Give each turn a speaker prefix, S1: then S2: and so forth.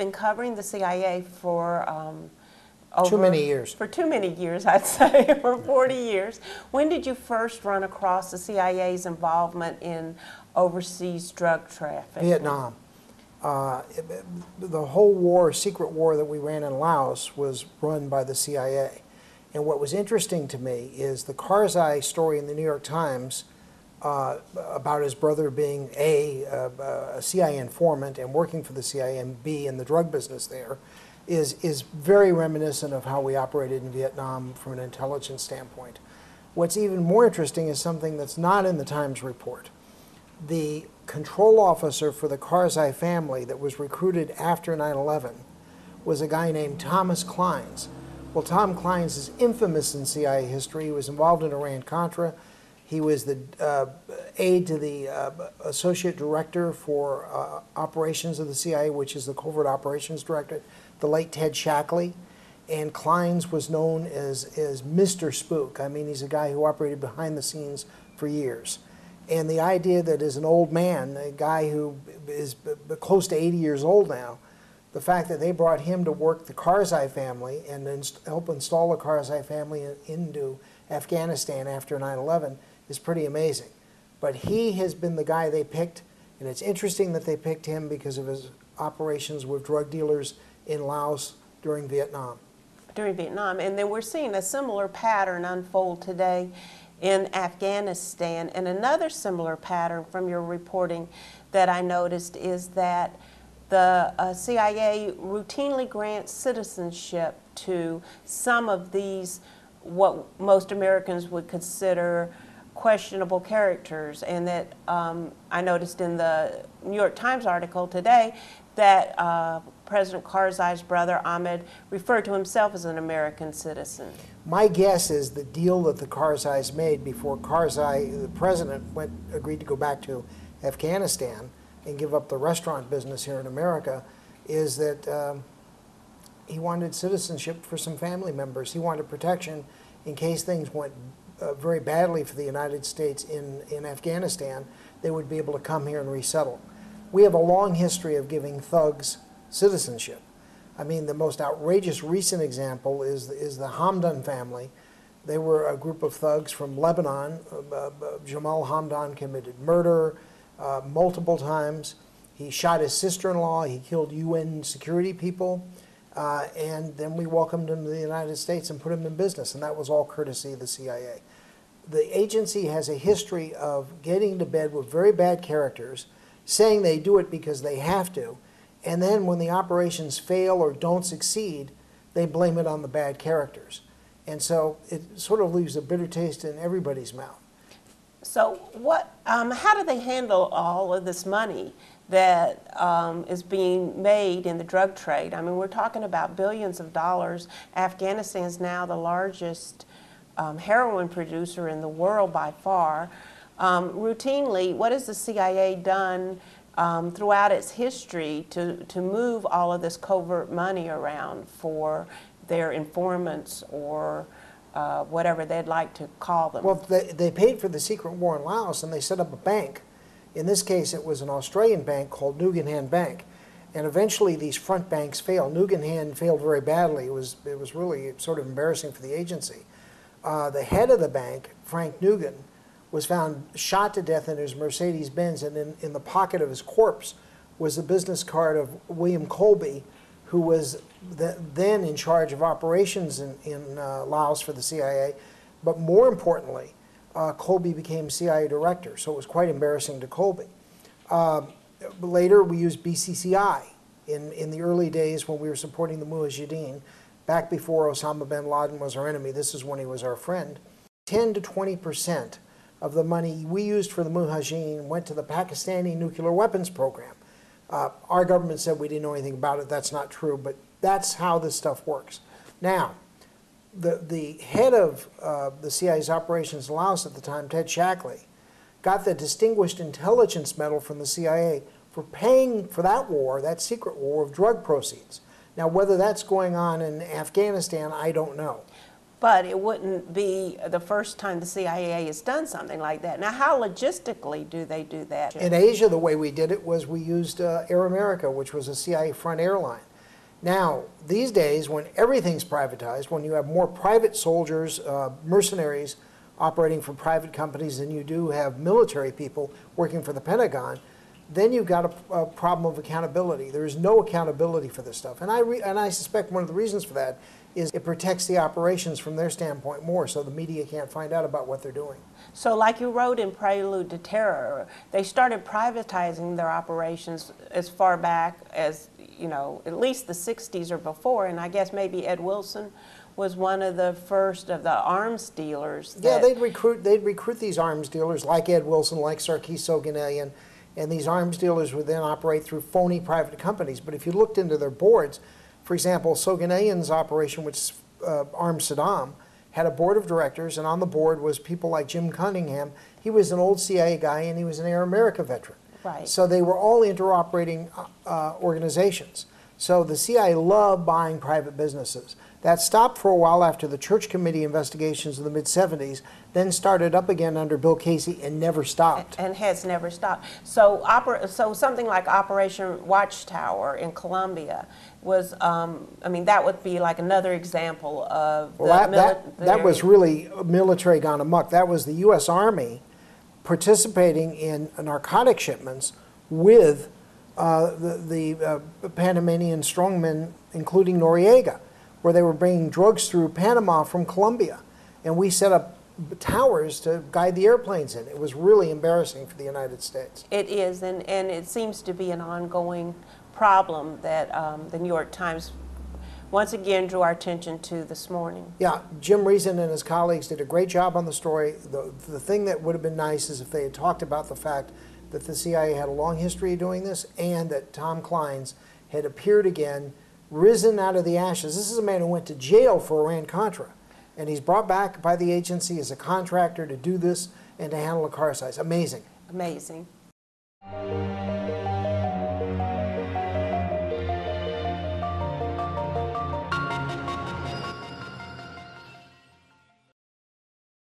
S1: been covering the CIA for
S2: too many years.
S1: For too many years, I'd say, for 40 years. When did you first run across the CIA's involvement in overseas drug trafficking?
S2: Vietnam. The whole war, secret war that we ran in Laos was run by the CIA. And what was interesting to me is the Karzai story in the New York Times about his brother being a CIA informant and working for the CIA, and B, in the drug business there, is very reminiscent of how we operated in Vietnam from an intelligence standpoint. What's even more interesting is something that's not in the Times report. The control officer for the Karzai family that was recruited after 9/11 was a guy named Thomas Clines. Well, Tom Clines is infamous in CIA history. He was involved in Iran-Contra. He was the aide to the associate director for operations of the CIA, which is the Covert Operations Director, the late Ted Shackley. And Clines was known as Mr. Spook. I mean, he's a guy who operated behind the scenes for years. And the idea that as an old man, a guy who is close to 80 years old now, the fact that they brought him to work the Karzai family and then help install the Karzai family into Afghanistan after 9/11 is pretty amazing. But he has been the guy they picked, and it's interesting that they picked him because of his operations with drug dealers in Laos during Vietnam.
S1: During Vietnam, and then we're seeing a similar pattern unfold today in Afghanistan. And another similar pattern from your reporting that I noticed is that the CIA routinely grants citizenship to some of these, what most Americans would consider questionable characters. And that I noticed in the New York Times article today that President Karzai's brother Ahmed referred to himself as an American citizen.
S2: My guess is the deal that the Karzais made before Karzai, the president, agreed to go back to Afghanistan and give up the restaurant business here in America, is that he wanted citizenship for some family members. He wanted protection in case things went very badly for the United States in Afghanistan. They would be able to come here and resettle. We have a long history of giving thugs citizenship. I mean, the most outrageous recent example is the Hamdan family. They were a group of thugs from Lebanon. Jamal Hamdan committed murder multiple times. He shot his sister-in-law. He killed UN security people. And then we welcomed him to the United States and put him in business. And that was all courtesy of the CIA. The agency has a history of getting to bed with very bad characters, saying they do it because they have to, and then when the operations fail or don't succeed, they blame it on the bad characters. And so it sort of leaves a bitter taste in everybody's mouth.
S1: So how do they handle all of this money that is being made in the drug trade? I mean, we're talking about billions of dollars. Afghanistan is now the largest heroin producer in the world by far. Routinely, what has the CIA done throughout its history to move all of this covert money around for their informants or whatever they'd like to call them?
S2: Well, they paid for the secret war in Laos, and they set up a bank. In this case, it was an Australian bank called Nugan Bank. And eventually these front banks failed. Nugan failed very badly. It was really sort of embarrassing for the agency. The head of the bank, Frank Nugan, was found shot to death in his Mercedes-Benz, and in the pocket of his corpse was the business card of William Colby, who was then in charge of operations in Laos for the CIA. But more importantly, Colby became CIA director, so it was quite embarrassing to Colby. Later, we used BCCI in the early days when we were supporting the Mujahideen, back before Osama bin Laden was our enemy. This is when he was our friend. 10 to 20% of the money we used for the Mujahideen went to the Pakistani nuclear weapons program. Our government said we didn't know anything about it. That's not true, but that's how this stuff works. Now, the head of the CIA's operations in Laos at the time, Ted Shackley, got the Distinguished Intelligence Medal from the CIA for paying for that war, that secret war, of drug proceeds. Now, whether that's going on in Afghanistan, I don't know.
S1: But it wouldn't be the first time the CIA has done something like that. Now, how logistically do they do that?
S2: In Asia, the way we did it was we used Air America, which was a CIA front airline. Now, these days, when everything's privatized, when you have more private soldiers, mercenaries operating for private companies than you do have military people working for the Pentagon, then you've got a problem of accountability. There is no accountability for this stuff. And I suspect one of the reasons for that is it protects the operations from their standpoint more, so the media can't find out about what they're doing.
S1: So like you wrote in Prelude to Terror, they started privatizing their operations as far back as, you know, at least the 60s or before, and I guess maybe Ed Wilson was one of the first of the arms dealers.
S2: Yeah, they'd recruit these arms dealers like Ed Wilson, like Sarkis-Soghanian, and these arms dealers would then operate through phony private companies. But if you looked into their boards, for example, Soghanian's operation, which armed Saddam, had a board of directors, and on the board was people like Jim Cunningham. He was an old CIA guy, and he was an Air America veteran.
S1: Right.
S2: So they were all interoperating organizations. So the CIA loved buying private businesses. That stopped for a while after the Church Committee investigations in the mid-'70s, then started up again under Bill Casey and never stopped.
S1: And has never stopped. So, so something like Operation Watchtower in Colombia was, I mean, that would be like another example of
S2: that was really military gone amok. That was the U.S. Army participating in narcotic shipments with the Panamanian strongmen, including Noriega, where they were bringing drugs through Panama from Colombia. And we set up towers to guide the airplanes in. It was really embarrassing for the United States.
S1: It is, and it seems to be an ongoing problem that the New York Times once again drew our attention to this morning.
S2: Yeah, Jim Reason and his colleagues did a great job on the story. The thing that would have been nice is if they had talked about the fact that the CIA had a long history of doing this and that Tom Clines had appeared again, risen out of the ashes. This is a man who went to jail for Iran-Contra, and he's brought back by the agency as a contractor to do this and to handle the Karzais. Amazing.
S1: Amazing.